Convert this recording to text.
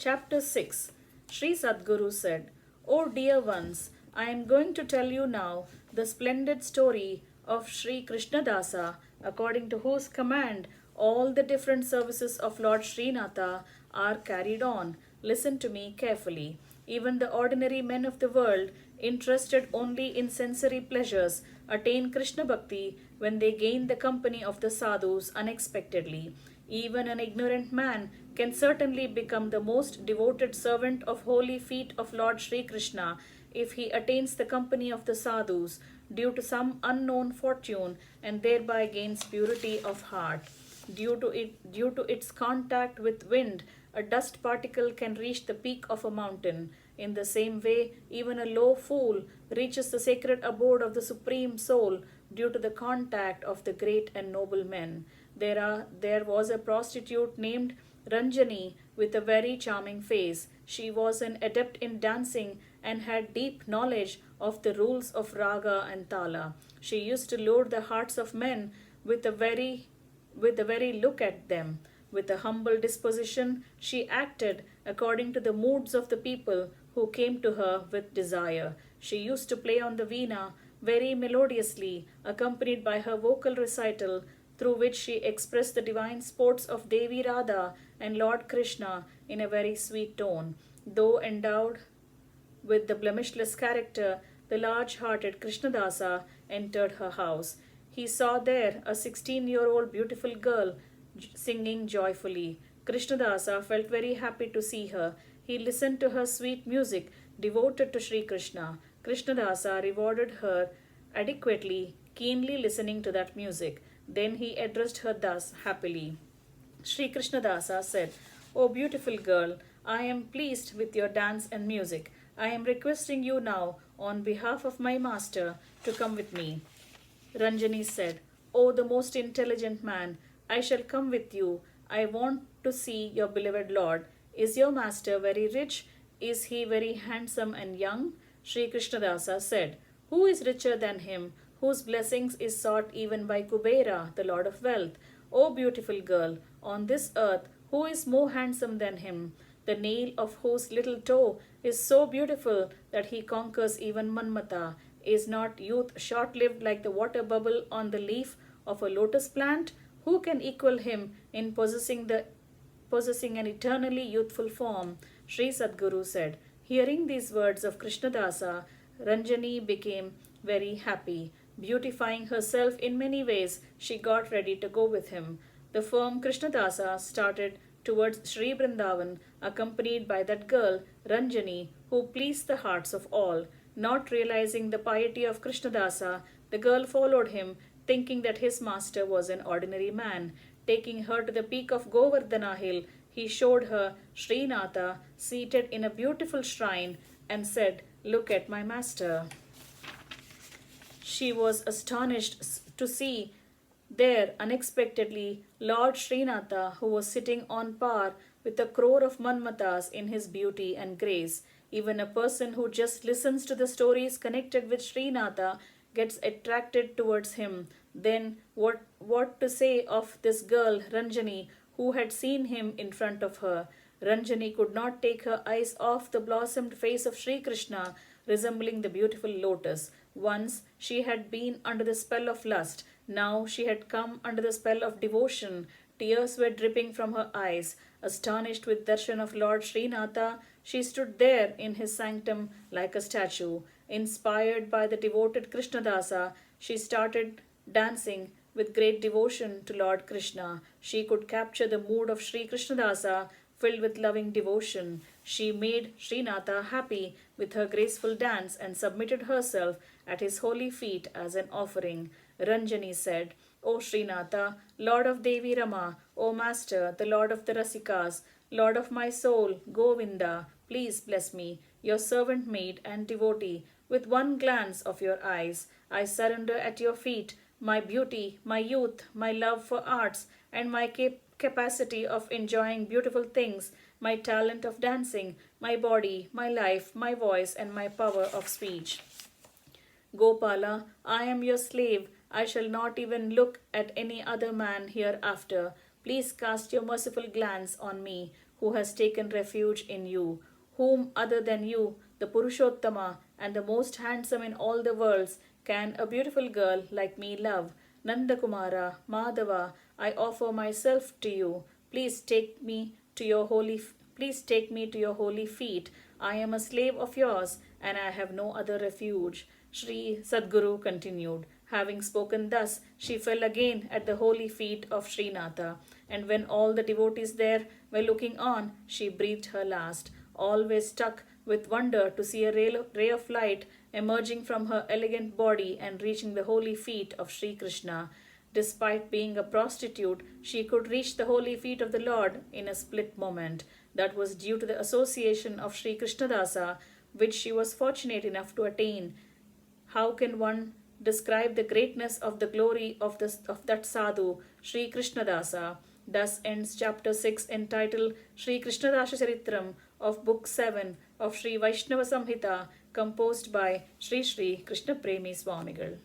Chapter 6. Shri Sadguru said, "O dear ones, I am going to tell you now the splendid story of Shri Krishnadasa, according to whose command all the different services of Lord Srinatha are carried on. Listen to me carefully. Even the ordinary men of the world, interested only in sensory pleasures, attain Krishna Bhakti when they gain the company of the sadhus unexpectedly. Even an ignorant man can certainly become the most devoted servant of holy feet of Lord Sri Krishna if he attains the company of the sadhus due to some unknown fortune and thereby gains purity of heart. Due to its contact with wind, a dust particle can reach the peak of a mountain. In the same way, even a low fool reaches the sacred abode of the Supreme Soul due to the contact of the great and noble men. There was a prostitute named Ranjani with a very charming face. She was an adept in dancing and had deep knowledge of the rules of raga and tala. She used to lure the hearts of men with the very look at them. With a humble disposition, she acted according to the moods of the people who came to her with desire. She used to play on the veena very melodiously, accompanied by her vocal recital, through which she expressed the divine sports of Devi Radha and Lord Krishna in a very sweet tone. Though endowed with the blemishless character, the large-hearted Krishnadasa entered her house. He saw there a 16-year-old beautiful girl singing joyfully. Krishnadasa felt very happy to see her. He listened to her sweet music devoted to Sri Krishna. Krishnadasa rewarded her adequately, keenly listening to that music. Then he addressed her thus happily. Sri Krishnadasa said, "O beautiful girl, I am pleased with your dance and music. I am requesting you now, on behalf of my master, to come with me." Ranjani said, "O the most intelligent man, I shall come with you. I want to see your beloved Lord. Is your master very rich? Is he very handsome and young?" Sri Krishnadasa said, "Who is richer than him, whose blessings is sought even by Kubera, the Lord of Wealth? O beautiful girl, on this earth, who is more handsome than him, the nail of whose little toe is so beautiful that he conquers even Manmata? Is not youth short-lived like the water bubble on the leaf of a lotus plant? Who can equal him in possessing an eternally youthful form?" Sri Sadguru said. Hearing these words of Krishnadasa, Ranjani became very happy. Beautifying herself in many ways, she got ready to go with him. The firm Krishnadasa started towards Sri Vrindavan, accompanied by that girl, Ranjani, who pleased the hearts of all. Not realizing the piety of Krishnadasa, the girl followed him, thinking that his master was an ordinary man. Taking her to the peak of Govardhana hill, he showed her Srinatha seated in a beautiful shrine and said, "Look at my master." She was astonished to see there unexpectedly Lord Srinatha, who was sitting on par with a crore of Manmatas in his beauty and grace. Even a person who just listens to the stories connected with Srinatha gets attracted towards him. Then what to say of this girl Ranjani, who had seen him in front of her? Ranjani could not take her eyes off the blossomed face of Sri Krishna, resembling the beautiful lotus. Once she had been under the spell of lust. Now she had come under the spell of devotion. Tears were dripping from her eyes. Astonished with darshan of Lord Srinatha, she stood there in his sanctum like a statue. Inspired by the devoted Krishnadasa, she started dancing with great devotion to Lord Krishna. She could capture the mood of Sri Krishnadasa filled with loving devotion. She made Srinatha happy with her graceful dance and submitted herself at his holy feet as an offering. Ranjani said, "O Srinatha, Lord of Devi Rama, O Master, the Lord of the Rasikas, Lord of my soul, Govinda, please bless me, your servant maid and devotee. With one glance of your eyes, I surrender at your feet my beauty, my youth, my love for arts, and my capacity of enjoying beautiful things, my talent of dancing, my body, my life, my voice, and my power of speech. Gopala, I am your slave. I shall not even look at any other man hereafter. Please cast your merciful glance on me. who has taken refuge in you. Whom other than you, the Purushottama and the most handsome in all the worlds, can a beautiful girl like me love? Nandakumara, Madhava, I offer myself to you. Please take me to your holy feet. I am a slave of yours, and I have no other refuge. Shri Sadguru continued. Having spoken thus, she fell again at the holy feet of Srinatha, and when all the devotees there were looking on, she breathed her last. All were struck with wonder to see a ray of light emerging from her elegant body and reaching the holy feet of Sri Krishna. Despite being a prostitute, she could reach the holy feet of the Lord in a split moment. That was due to the association of Sri Krishnadasa, which she was fortunate enough to attain. How can one describe the greatness of the glory of that sadhu, Shri Krishnadasa? Thus ends chapter 6 entitled Shri Krishnadasa Charitam of book 7 of Shri Vaishnava Samhita, composed by Shri Krishna Premi Swamigal.